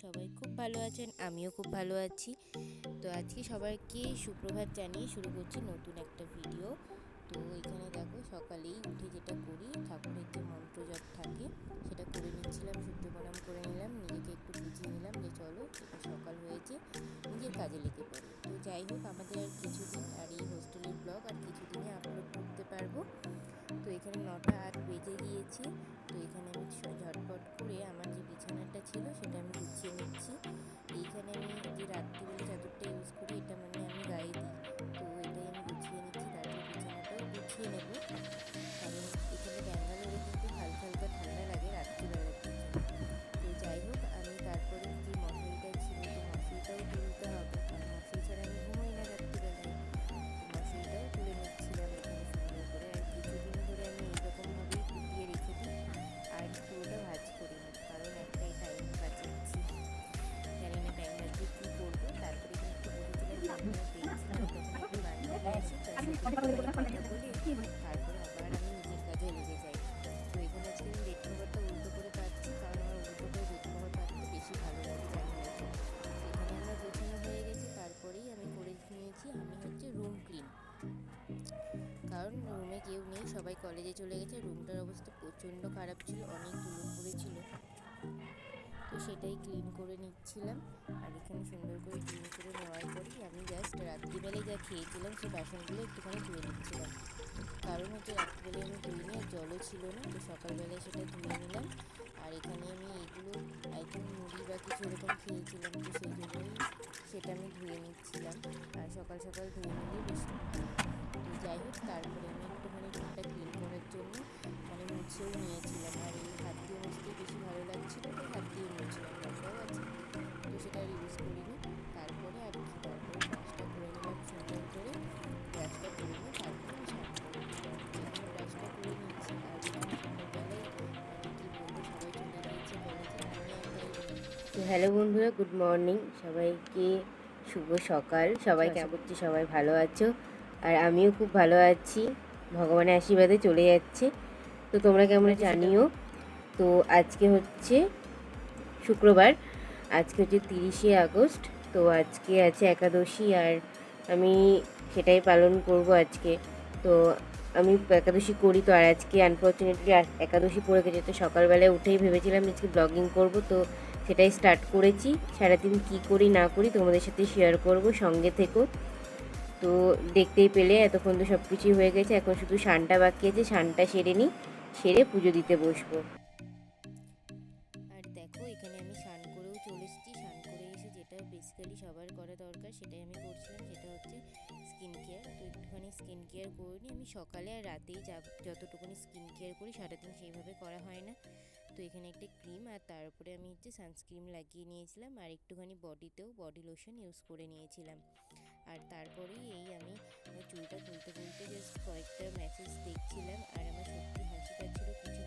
সবাই খুব ভালো আছেন, আমিও খুব ভালো আছি। তো আজকে সবাইকে সুপ্রভাত জানিয়ে শুরু করছি নতুন একটা ভিডিও। তো এখানে দেখো সকালেই উঠে যেটা করি, ঠাকুরের যে মন্ত্র জপ থাকে সেটা করে নিচ্ছিলাম, সূর্য প্রণাম করে নিলাম, নিজেকে একটু বুঝিয়ে নিলাম যে চলো এটা সকাল হয়েছে, নিজের কাজে লেগে পড়ি। তো যাই হোক, আমাদের আর কিছুদিন, আর এই হোস্টেলের ব্লগ আর কিছুদিনে আপলোড করতে পারবো। তো এখানে 9টা 8 বেজে গিয়েছে। তো এখানে আমি ঝটপট করে আমার যে বিছানাটা ছিল সেটা আমি গুছিয়ে নিচ্ছি। এইখানে আমি যে রাত্রিবেলা চাদরটা ইউজ করি, এটা মানে আমি গায়ে দিই, তো এটাই আমি গুছিয়ে নিচ্ছি। তারপর বিছানাটাও গুছিয়ে নেব, কারণ এখানে ব্যাঙ্গালোরে কিন্তু হালকা হালকা ঠান্ডা লাগে রাত্রিবেলার দিকে। তো যাই হোক, আমি তারপরে যে মশারিটা ছিল, তো মশারিটাও তুলতে হবে, কারণ মশারি ছাড়া আমি ঘুমোই না রাত্রিবেলায়। তো মশারিটাও তুলে নিচ্ছিলাম এখানে সুন্দর করে। আর কিছুদিন ধরে আমি এইরকমভাবেই কুটিয়ে রেখে দিই, আর পুরোটা ভাঁজ করি না, কারণ একটাই টাইম বাঁচাচ্ছি, জানি না টাইম বাঁচিয়ে কী করবো। তারপরে কিন্তু বসেছিলাম, দেখছিলাম, তখন একটু গান চলে আসে, তার সাথে একটুখানি কথা বলে তারপরে আবার আমি নিজের কাজে লেগে যাই। তো এখানে আজকে আমি বেড কভারটা উল্টো করে পাচ্ছি, কারণ আমার উল্টো করে বেড কভার পাততে বেশি ভালো লাগে, জানি না কেন। তো এখানে আমার গোছানো হয়ে গেছে, তারপরেই আমি করে নিয়েছি, আমি হচ্ছে রুম ক্লিন। কারণ রুমে কেউ নেই, সবাই কলেজে চলে গেছে। রুমটার অবস্থা প্রচণ্ড খারাপ ছিল, অনেক ধুলো পড়েছিল, তো সেটাই ক্লিন করে নিচ্ছিলাম। আর এখানে সুন্দর করে ক্লিন করে নেওয়ার পরেই আমি জাস্ট রাত্রিবেলায় যা খেয়েছিলাম সেই বাসনগুলো একটুখানি ধুয়ে নিচ্ছিলাম, কারণ হচ্ছে রাত্রিবেলায় আমি ধুইনি আর জলও ছিল না, তো সকালবেলায় সেটা ধুয়ে নিলাম। আর এখানে আমি এইগুলো আই থিঙ্ক মুড়ি বা কিছু এরকম খেয়েছিলাম, তো সেই জন্যই সেটা আমি ধুয়ে নিচ্ছিলাম। আর সকাল সকাল ধুয়ে নিলেই বেশ ভালো। তো যাই হোক, তারপরে আমি একটুখানি রুমটা ক্লিন করার জন্য মানে মুছেও নিয়েছিলাম, আর এই হাত দিয়ে মুছতেই বেশি ভালো লাগছিলো, তাই হাত দিয়ে মুছলাম, ব্রাশও আছে, তো সেটা আর ইউজ করিনি। তারপরে আর কি, তারপরে ব্রাশটা করে নিলাম সুন্দর করে। ব্রাশটা করে নিয়ে তারপরে আমি স্নান করবো। তো এখানে ব্রাশটা করে নিচ্ছি, আর এখানে সকালবেলায় মানে কি বলবো, সবাই চলে গিয়েছে কলেজে, আমি একাই রুম। তো হ্যালো বন্ধুরা, গুড মর্নিং সবাইকে, শুভ সকাল। সবাই কেমন করছি, সবাই ভালো আছো? আর আমিও খুব ভালো আছি, ভগবানের আশীর্বাদে চলে যাচ্ছে। তো তোমরা কেমন জানিও। তো আজকে হচ্ছে শুক্রবার, আজকে হচ্ছে 30শে আগস্ট। তো আজকে আছে একাদশী, আর আমি সেটাই পালন করব আজকে। তো আমি একাদশী করি তো, আর আজকে আনফর্চুনেটলি একাদশী পড়ে গেছে। তো সকালবেলায় উঠেই ভেবেছিলাম আজকে ব্লগিং করব, তো সেটাই স্টার্ট করেছি। সারাদিন কী করি না করি তোমাদের সাথে শেয়ার করব, সঙ্গে থেকো। তো দেখতেই পেলে এতক্ষণ তো সব কিছুই হয়ে গেছে, এখন শুধু স্নানটা বাকি আছে, স্নানটা সেরে নিই, সেরে পুজো দিতে বসবো। আর দেখো, এখানে আমি স্নান করেও চলে এসেছি। স্নান করে এসে যেটা বেসিক্যালি সবার করা দরকার সেটাই আমি করছিলাম, সেটা হচ্ছে স্কিন কেয়ার। তো একটুখানি স্কিন কেয়ার করে নিই। আমি সকালে আর রাতেই যতটুকুনি স্কিন কেয়ার করি, সারাদিন সেইভাবে করা হয় না। তো এখানে একটা ক্রিম, আর তার উপরে আমি হচ্ছে সানস্ক্রিন লাগিয়ে নিয়েছিলাম, আর একটুখানি বডিতেও বডি লোশন ইউজ করে নিয়েছিলাম। আর তারপরেই এই আমি চুলটা খুলতে খুলতে জাস্ট কয়েকটা মেসেজ দেখছিলাম, আর আমার সত্যি হাসি পাচ্ছিল। কিছু